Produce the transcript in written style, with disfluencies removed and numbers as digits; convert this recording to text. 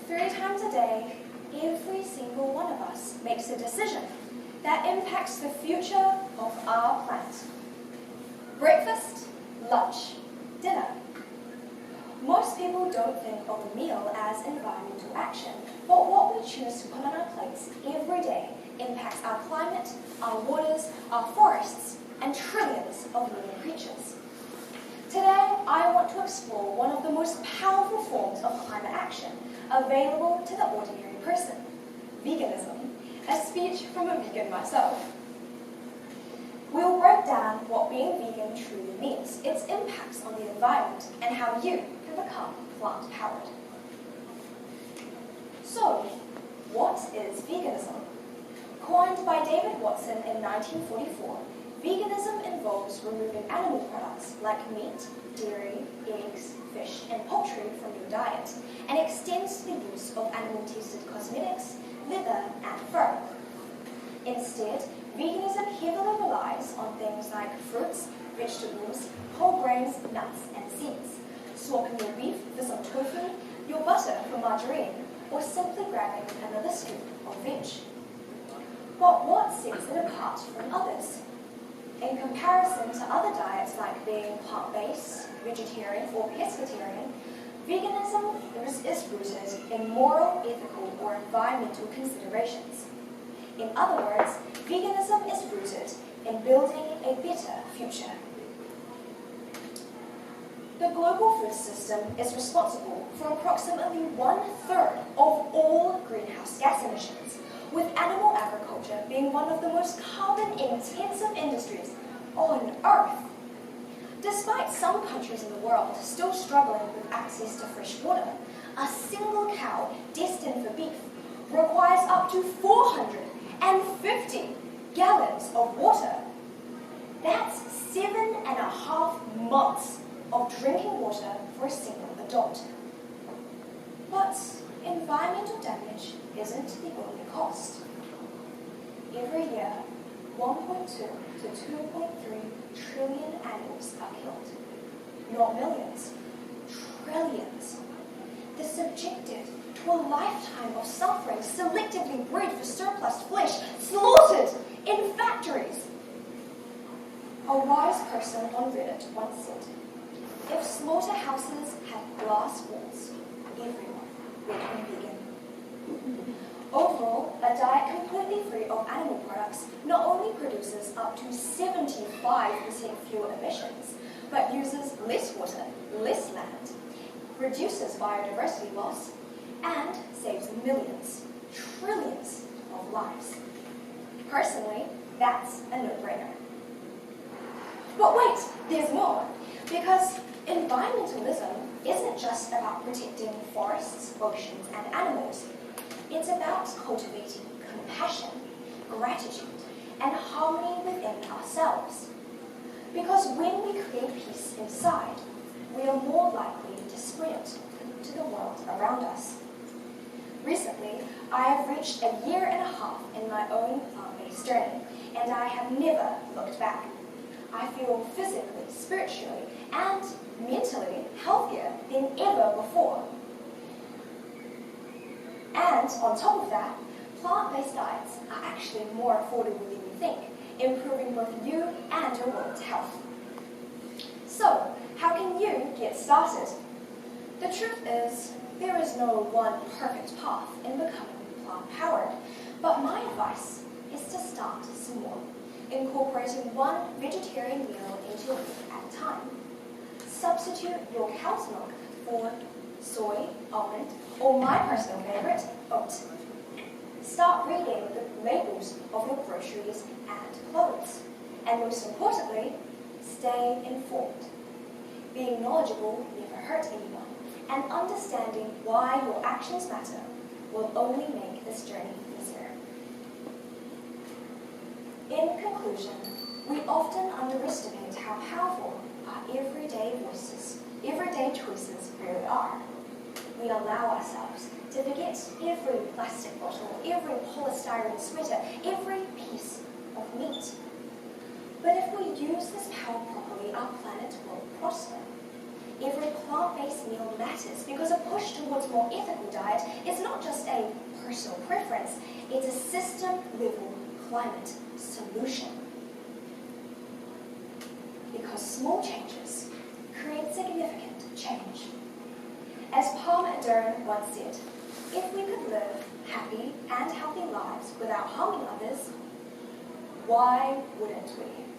3 times a day, every single one of us makes a decision that impacts the future of our planet. Breakfast, lunch, dinner. Most people don't think of a meal as environmental action, but what we choose to put on our plates every day impacts our climate, our waters, our forests, and trillions of living creatures. Today, I want to explore one of the most powerful forms of climate action available to the ordinary person, veganism, a speech from a vegan myself. We'll break down what being vegan truly means, its impacts on the environment, and how you can become plant-powered. So, what is veganism? Coined by David Watson in 1944, veganism involves removing animal products like meat, dairy, eggs, fish, and poultry from your diet, and extends the use of animal-tested cosmetics, leather, and fur. Instead, veganism heavily relies on things like fruits, vegetables, whole grains, nuts, and seeds, swapping your beef for some tofu, your butter for margarine, or simply grabbing another scoop of veg. But what sets it apart from others? In comparison to other diets like being plant-based, vegetarian, or pescatarian, veganism is rooted in moral, ethical, or environmental considerations. In other words, veganism is rooted in building a better future. The global food system is responsible for approximately 1/3 of all greenhouse gas emissions, with animal agriculture being one of the most carbon-intensive industries on Earth. Despite some countries in the world still struggling with access to fresh water, a single cow destined for beef requires up to 450 gallons of water. That's 7.5 months of drinking water for a single adult. But environmental damage isn't the only cost. Every year, 1.2 to 2.3 trillion animals are killed. Not millions, trillions. They're subjected to a lifetime of suffering, selectively bred for surplus flesh, slaughtered in factories. A wise person on Reddit once said, if slaughterhouses had glass walls, everyone would be vegan. Overall, a diet completely free of animal products not only produces up to 75% fewer emissions, but uses less water, less land, reduces biodiversity loss, and saves millions, trillions of lives. Personally, that's a no-brainer. But wait, there's more, because environmentalism isn't just about protecting forests, oceans, and animals. It's about cultivating compassion, gratitude, and harmony within ourselves. Because when we create peace inside, we are more likely to spread it to the world around us. Recently, I have reached 1.5 years in my own plant-based journey, and I have never looked back. I feel physically, spiritually, and mentally healthier than ever before. And on top of that, plant-based diets are actually more affordable than you think, improving both you and your world's health. So, how can you get started? The truth is, there is no one perfect path in becoming plant-powered, but my advice is to start small, incorporating one vegetarian meal into your week at a time. Substitute your cow's milk for soy, almond, or my personal favorite, oat. Start reading the labels of your groceries and clothes. And most importantly, stay informed. Being knowledgeable never hurt anyone, and understanding why your actions matter will only make this journey easier. In conclusion, we often underestimate how powerful our everyday choices really are. We allow ourselves to forget every plastic bottle, every polystyrene sweater, every piece of meat. But if we use this power properly, our planet will prosper. Every plant-based meal matters because a push towards more ethical diet is not just a personal preference, it's a system-level climate solution. Because small changes create significant change. As Palmer Dern once said, if we could live happy and healthy lives without harming others, why wouldn't we?